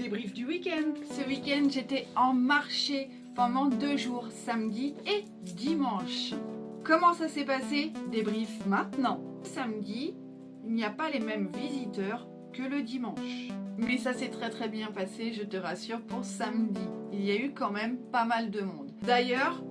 débrief du week-end. Ce week-end, j'étais en marché pendant 2 jours, samedi et dimanche. Comment ça s'est passé? Débrief maintenant. Samedi, il n'y a pas les mêmes visiteurs que le dimanche. Mais ça s'est très bien passé, je te rassure, pour samedi. Il y a eu quand même pas mal de monde. D'ailleurs,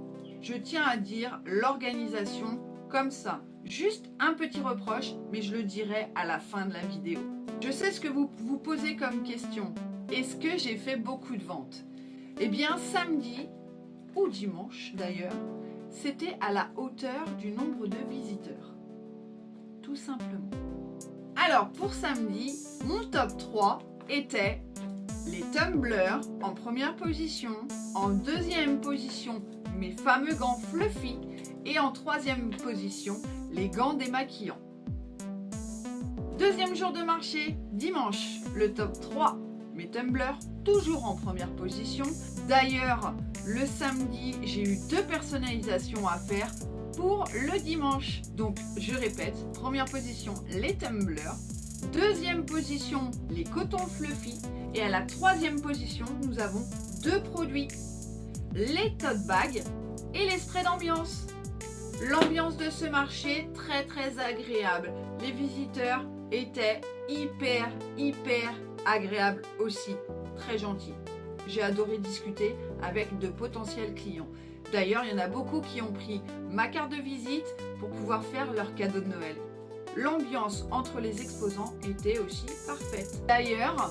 je tiens à dire l'organisation comme ça. Juste un petit reproche, mais je le dirai à la fin de la vidéo. Je sais ce que vous vous posez comme question. Est-ce que j'ai fait beaucoup de ventes? Eh bien, samedi ou dimanche d'ailleurs, c'était à la hauteur du nombre de visiteurs. Tout simplement. Alors, pour samedi, mon top 3 était les tumblers en première position, en deuxième position, mes fameux gants fluffy et en troisième position, les gants démaquillants. Deuxième jour de marché, dimanche, le top 3, mes tumblers, toujours en première position. D'ailleurs, le samedi, j'ai eu 2 personnalisations à faire pour le dimanche. Donc, je répète, première position, les tumblers. Deuxième position, les cotons fluffy. Et à la troisième position, nous avons 2 produits, les tote bags et les sprays d'ambiance. L'ambiance de ce marché, très agréable. Les visiteurs étaient hyper agréables aussi, très gentils. J'ai adoré discuter avec de potentiels clients. D'ailleurs, il y en a beaucoup qui ont pris ma carte de visite pour pouvoir faire leur cadeau de Noël. L'ambiance entre les exposants était aussi parfaite. D'ailleurs,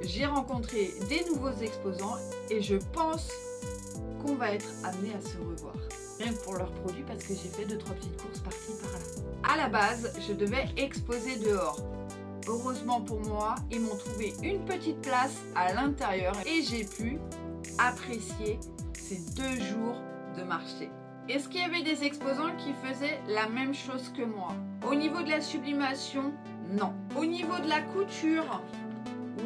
j'ai rencontré des nouveaux exposants et je pense qu'on va être amené à se revoir. Rien que pour leurs produits parce que j'ai fait 2-3 petites courses par-ci par-là. À la base, je devais exposer dehors. Heureusement pour moi, ils m'ont trouvé une petite place à l'intérieur et j'ai pu apprécier ces 2 jours de marché. Est-ce qu'il y avait des exposants qui faisaient la même chose que moi? Au niveau de la sublimation, non. Au niveau de la couture,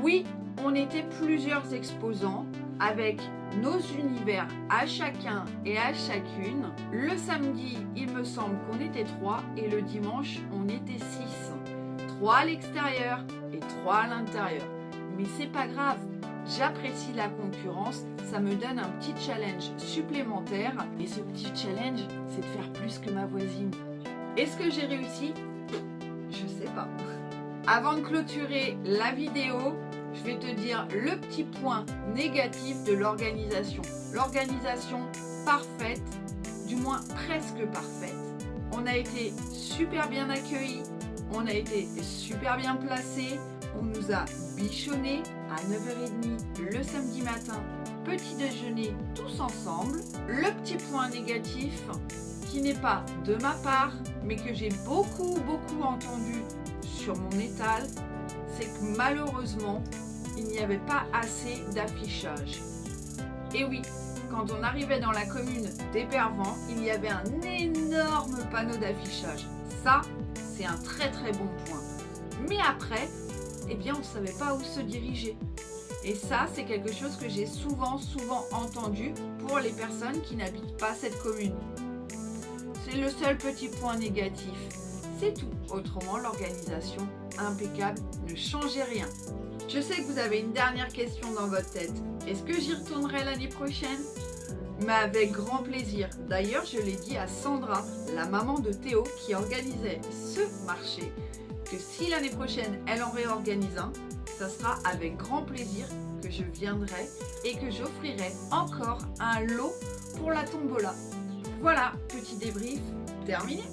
oui, on était plusieurs exposants avec nos univers à chacun et à chacune. Le samedi, il me semble qu'on était 3 et le dimanche, on était 6. 3 à l'extérieur et 3 à l'intérieur. Mais c'est pas grave, j'apprécie la concurrence, ça me donne un petit challenge supplémentaire. Et ce petit challenge, c'est de faire plus que ma voisine. Est-ce que j'ai réussi? Je sais pas. Avant de clôturer la vidéo, je vais te dire le petit point négatif de l'organisation. L'organisation parfaite, du moins presque parfaite. On a été super bien accueillis, on a été super bien placés, on nous a bichonnés à 9h30 le samedi matin, petit déjeuner tous ensemble. Le petit point négatif, qui n'est pas de ma part, mais que j'ai beaucoup entendu sur mon étal, c'est que malheureusement, il n'y avait pas assez d'affichage. Et oui, quand on arrivait dans la commune d'Épervans, il y avait un énorme panneau d'affichage. Ça, c'est un très bon point. Mais après, eh bien, on ne savait pas où se diriger. Et ça, c'est quelque chose que j'ai souvent entendu pour les personnes qui n'habitent pas cette commune. C'est le seul petit point négatif. C'est tout. Autrement, l'organisation impeccable, ne changeait rien. Je sais que vous avez une dernière question dans votre tête. Est-ce que j'y retournerai l'année prochaine? Mais avec grand plaisir. D'ailleurs, je l'ai dit à Sandra, la maman de Théo qui organisait ce marché, que si l'année prochaine elle en réorganise un, ça sera avec grand plaisir que je viendrai et que j'offrirai encore un lot pour la tombola. Voilà, petit débrief terminé.